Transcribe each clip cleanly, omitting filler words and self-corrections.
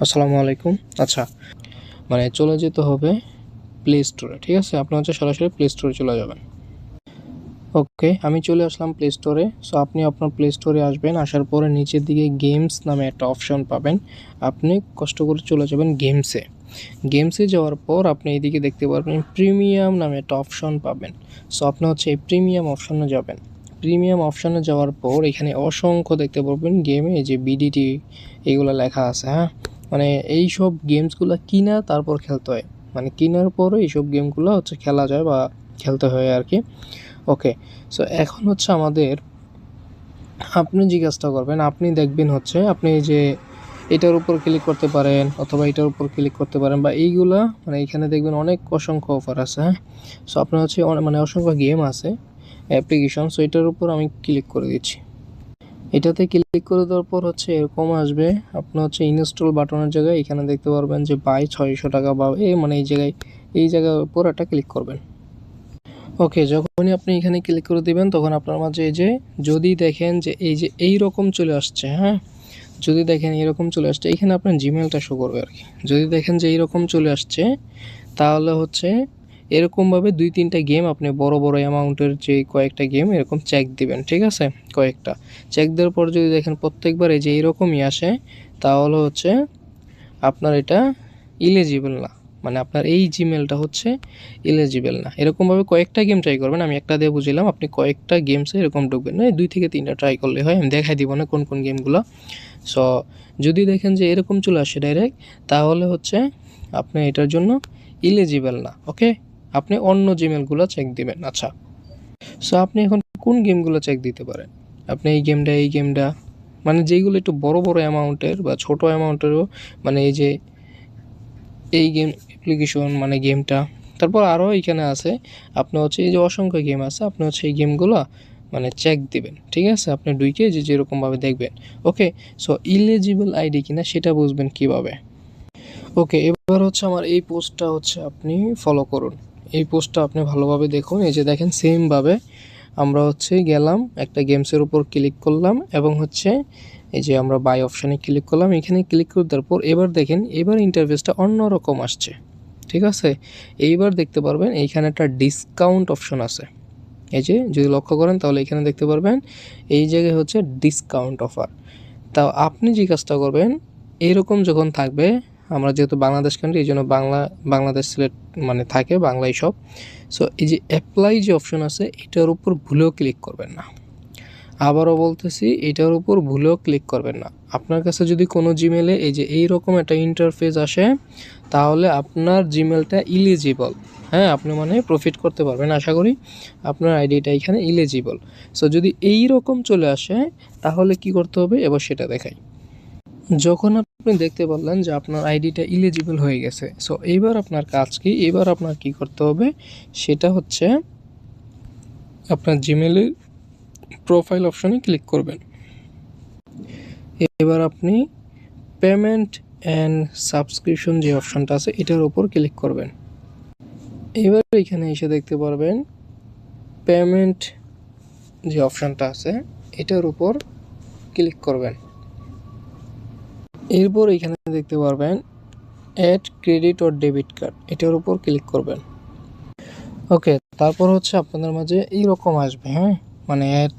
আসসালামু আলাইকুম। আচ্ছা, মানে চলে যেতে হবে প্লে স্টোরে, ঠিক আছে? আপনি হচ্ছে সরাসরি প্লে স্টোরে চলে যাবেন। ওকে, আমি চলে আসলাম প্লে স্টোরে। সো আপনি আপনার প্লে স্টোরে আসবেন, আসার পরে নিচের দিকে গেমস নামে একটা অপশন পাবেন। আপনি কষ্ট করে চলে যাবেন গেমসে। গেমসে যাওয়ার পর আপনি এইদিকে দেখতে পারবেন প্রিমিয়াম নামে একটা অপশন পাবেন। সো আপনি হচ্ছে এই প্রিমিয়াম অপশনে যাবেন। প্রিমিয়াম অপশনে যাওয়ার পর এখানে অসংখ্য দেখতে পারবেন গেমে এই যে বিডিটি এগুলো লেখা আছে, হ্যাঁ? মানে এই সব গেমসগুলো কিনা তারপর খেলতে হয়, মানে কেনার পরে এইসব গেমগুলো হচ্ছে খেলা যায় বা খেলতে হয় আর কি। ওকে, সো এখন হচ্ছে আমাদের, আপনি যে কাজটা করবেন, আপনি দেখবেন হচ্ছে আপনি যে এটার উপর ক্লিক করতে পারেন অথবা এটার উপর ক্লিক করতে পারেন বা এইগুলা, মানে এখানে দেখবেন অনেক অসংখ্য অফার আছে, হ্যাঁ? সো আপনার হচ্ছে মানে অসংখ্য গেম আছে, অ্যাপ্লিকেশন। সো এটার উপর আমি ক্লিক করে দিচ্ছি। এটাতে ক্লিক করে দেওয়ার পর হচ্ছে এরকম আসবে। আপনার হচ্ছে ইনস্টল বাটনের জায়গায় এখানে দেখতে পারবেন যে বাই 600 টাকা বা মানে এই জায়গার উপর একটা ক্লিক করবেন। ওকে, যখনই আপনি এখানে ক্লিক করে দিবেন তখন আপনার মাঝে এই যে, যদি দেখেন যে এই যে এইরকম চলে আসছে, হ্যাঁ? যদি দেখেন এরকম চলে আসছে, এখানে আপনার জিমেলটা শো করবে আর কি। যদি দেখেন যে এইরকম চলে আসছে, তাহলে হচ্ছে এরকমভাবে 2-3টা গেম আপনি বড় বড় অ্যামাউন্টের যে কয়েকটা গেম এরকম চেক দিবেন, ঠিক আছে? কয়েকটা চেক দেওয়ার পর যদি দেখেন প্রত্যেকবার এই যে এইরকমই আসে, তাহলে হচ্ছে আপনার এটা ইলিজিবল না, মানে আপনার এই জিমেলটা হচ্ছে ইলিজিবল না। এরকমভাবে কয়েকটা গেম ট্রাই করবেন, আমি একটা দিয়ে বুঝলাম, আপনি কয়েকটা গেমসে এরকম ঢুকবেন না, 2 থেকে 3টা ট্রাই করলে হয়, আমি দেখাই দিব না কোন কোন গেমগুলো। সো যদি দেখেন যে এরকম চলে আসে ডাইরেক্ট, তাহলে হচ্ছে আপনি এটার জন্য ইলিজিবল না। ওকে, আপনি অন্য জিমেলগুলো চেক দিবেন। আচ্ছা, সো আপনি এখন কোন গেমগুলো চেক দিতে পারেন? আপনি এই গেমটা, মানে যেইগুলো একটু বড় বড় অ্যামাউন্টের বা ছোট অ্যামাউন্টেরও, মানে এই যে এই গেম অ্যাপ্লিকেশন মানে গেমটা, তারপর আরও এখানে আছে। আপনি হচ্ছে এই যে অসংখ্য গেম আছে, আপনি হচ্ছে এই গেমগুলো মানে চেক দিবেন, ঠিক আছে? আপনি ঢুকে যে যেরকমভাবে দেখবেন। ওকে, সো ইলিজিবল আইডি কিনা সেটা বুঝবেন কিভাবে? ওকে, এবার হচ্ছে আমার এই পোস্টটা হচ্ছে আপনি ফলো করুন। এই পোস্টটা আপনি ভালোভাবে দেখুন। এই যে দেখেন সেমভাবে আমরা হচ্ছে গেলাম একটা গেমসের উপর ক্লিক করলাম এবং হচ্ছে এই যে আমরা বাই অপশানে ক্লিক করলাম। এখানে ক্লিক করে দেওয়ার পর এবার দেখেন, এবার ইন্টারফেসটা অন্যরকম আসছে, ঠিক আছে? এইবার দেখতে পারবেন এইখানে একটা ডিসকাউন্ট অপশন আছে। এই যে যদি লক্ষ্য করেন তাহলে এখানে দেখতে পারবেন এই জায়গায় হচ্ছে ডিসকাউন্ট অফার। তাও আপনি যে কাজটা করবেন, এইরকম যখন থাকবে, আমরা যেহেতু বাংলাদেশ কান্ট্রি এই জন্য বাংলাদেশ সিলেক্ট মানে থাকে বাংলায় সব। সো এই যে অ্যাপ্লাই যে অপশন আছে এটার উপর ভুলেও ক্লিক করবেন না। আবারও বলতেছি, এটার উপর ভুলেও ক্লিক করবেন না। আপনার কাছে যদি কোনো জিমেলে এই যে এইরকম একটা ইন্টারফেস আসে, তাহলে আপনার জিমেলটা ইলিজিবল, হ্যাঁ? আপনি মানে প্রফিট করতে পারবেন আশা করি। আপনার আইডিটা এখানে ইলিজিবল। সো যদি এই রকম চলে আসে, তাহলে কি করতে হবে এবার সেটা দেখাই। যখন আপনি দেখতে পারলেন যে আপনার আইডিটা ইলিজিবল হয়ে গেছে, সো এইবার আপনার কাজ কি? এবার আপনার কি করতে হবে সেটা হচ্ছে আপনার জিমেলের প্রোফাইল অপশনে ক্লিক করবেন। এবার আপনি পেমেন্ট অ্যান্ড সাবস্ক্রিপশন যে অপশনটা আছে এটার উপর ক্লিক করবেন। এবার এখানে এসে দেখতে পারবেন পেমেন্ট যে অপশনটা আছে এটার উপর ক্লিক করবেন। এরপর এখানে দেখতে পারবেন add credit or debit card, এটার উপর ক্লিক করবেন। ওকে, তারপর হচ্ছে আপনাদের মাঝে এইরকম আসবে, হ্যাঁ? মানে অ্যাড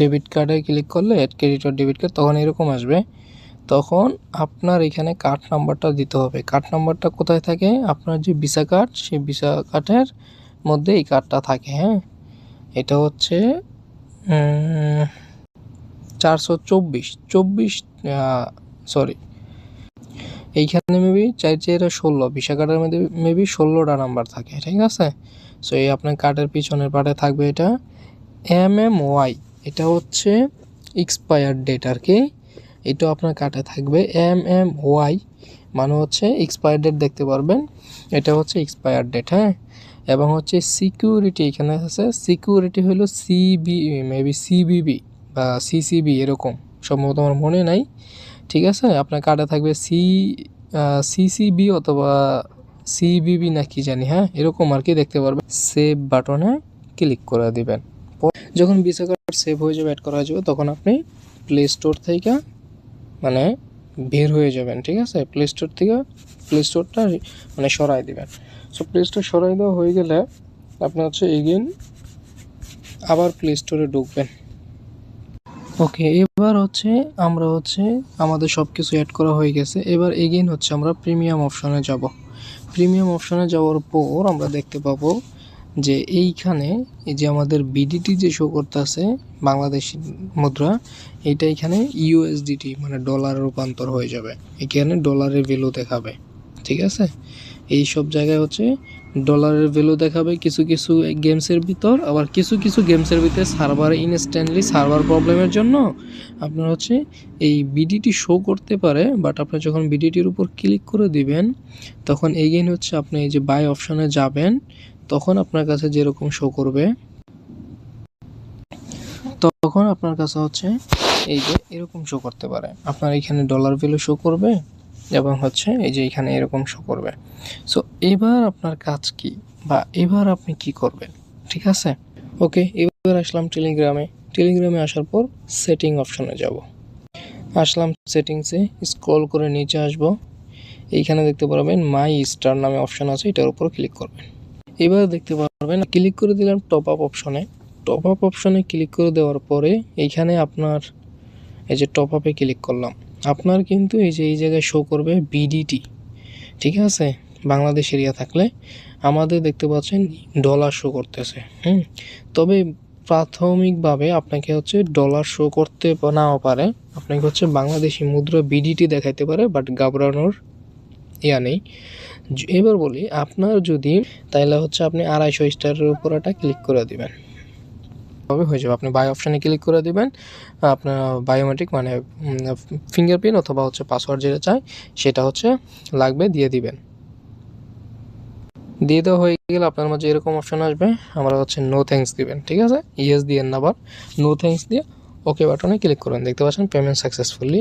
ডেবিট কার্ডে ক্লিক করলে add credit or debit card তখন এরকম আসবে। তখন আপনার এখানে কার্ড নাম্বারটা দিতে হবে। কার্ড নাম্বারটা কোথায় থাকে? আপনার যে ভিসা কার্ড, সেই ভিসা কার্ডের মধ্যে এই কার্ডটা থাকে, হ্যাঁ? এটা হচ্ছে 424 সরি, এইখানে মেবি 4-4-16 ভিসা কার্ডের মধ্যে মেবি 16টা নাম্বার থাকে, ঠিক আছে? সো এই আপনার কার্ডের পিছনের পার্টে থাকবে এটা MMY, এটা হচ্ছে এক্সপায়ার ডেট আর কি। এটাও আপনার কার্ডে থাকবে MMY, মানে হচ্ছে এক্সপায়ার ডেট দেখতে পারবেন, এটা হচ্ছে এক্সপায়ার ডেট, হ্যাঁ? এবং হচ্ছে সিকিউরিটি এখানে আছে, সিকিউরিটি হলো মেবি CBB বা CCB এরকম, সম্ভবত আমার মনে নাই, ঠিক আছে? আপনার কার্ডে থাকবে CCB অথবা CBB না কি জানি, হ্যাঁ? এরকম আর কি দেখতে পারবেন। সেভ বাটনে ক্লিক করে দিবেন। যখন ভিসা কার্ড সেভ হয়ে যাবে, অ্যাড করা হয়ে যাবে, তখন আপনি প্লে স্টোর থেকে মানে বের হয়ে যাবেন, ঠিক আছে? প্লে স্টোর থেকে প্লে স্টোরটা মানে সরাই দিবেন। সো প্লে স্টোর সরাই দেওয়া হয়ে গেলে আপনি হচ্ছে এগেইন আবার প্লে স্টোরে ঢুকবেন। ওকে, এবার হচ্ছে আমরা হচ্ছে আমাদের সব কিছু অ্যাড করা হয়ে গেছে। এবার এগেইন হচ্ছে আমরা প্রিমিয়াম অপশনে যাব। প্রিমিয়াম অপশনে যাওয়ার পর আমরা দেখতে পাবো যে এইখানে এই যে আমাদের বিডিটি যে শো করতেছে বাংলাদেশি মুদ্রা, এইটা এখানে ইউএসডিটি মানে ডলার রূপান্তর হয়ে যাবে, এখানে ডলারের ভ্যালু দেখাবে, ঠিক আছে? এই সব জায়গায় হচ্ছে ডলারের ভ্যালু দেখাবে কিছু কিছু গেমসের ভিতর, আবার কিছু কিছু গেমসের ভিতরে সার্ভার ইনস্ট্যান্টলি সার্ভার প্রবলেমের জন্য আপনার হচ্ছে এই বিডিটি শো করতে পারে, বাট আপনি যখন বিডিটির উপর ক্লিক করে দিবেন তখন এগেইন হচ্ছে আপনি এই যে বাই অপশনে যাবেন, তখন আপনার কাছে যেরকম শো করবে, তখন আপনার কাছে হচ্ছে এই যে এরকম শো করতে পারে, আপনার এখানে ডলার ভ্যালু শো করবে এবং হচ্ছে এই যে এখানে এরকম শো করবে। সো এবার আপনার কাজ কি বা এবার আপনি কি করবেন, ঠিক আছে? ওকে, এবার আসলাম টেলিগ্রামে আসার পর সেটিং অপশনে যাব। আসলাম সেটিংসে, স্ক্রল করে নিচে আসব, এইখানে দেখতে পারবেন মাই স্টার নামে অপশন আছে, এটার উপর ক্লিক করবেন। এবার দেখতে পারবেন ক্লিক করে দিলাম টপ আপ অপশনে ক্লিক করে দেওয়ার পরে এইখানে আপনার এই যে টপ আপে ক্লিক করলাম, আপনার কিন্তু এই যে এই জায়গায় শো করবে বিডিটি, ঠিক আছে? বাংলাদেশ এরিয়া থাকলে আমাদের দেখতে পাচ্ছেন ডলার শো করতেছে। তবে প্রাথমিকভাবে আপনাকে হচ্ছে ডলার শো করতে নাও পারে, আপনাকে হচ্ছে বাংলাদেশি মুদ্রা বিডিটি দেখাইতে পারে, বাট ঘাবড়ানোর ইয়া নেই। এবার বলি আপনার যদি, তাইলে হচ্ছে আপনি 250 স্টারের উপর একটা ক্লিক করে দিবেন, তবে হয়ে যাবে। আপনি বাই অপশানে ক্লিক করে দিবেন, আপনার বায়োমেট্রিক মানে ফিঙ্গারপ্রিন্ট অথবা হচ্ছে পাসওয়ার্ড যেটা চাই সেটা হচ্ছে লাগবে, দিয়ে দিবেন। দিয়ে দেওয়া হয়ে গেলে আপনার মাঝে এরকম অপশন আসবে, আমরা হচ্ছে নো থ্যাঙ্কস দিবেন, ঠিক আছে? ইয়েস দিয়েন না, আবার নো থ্যাঙ্কস দিয়ে ওকে বাটনে ক্লিক করুন। দেখতে পাচ্ছেন পেমেন্ট সাকসেসফুলি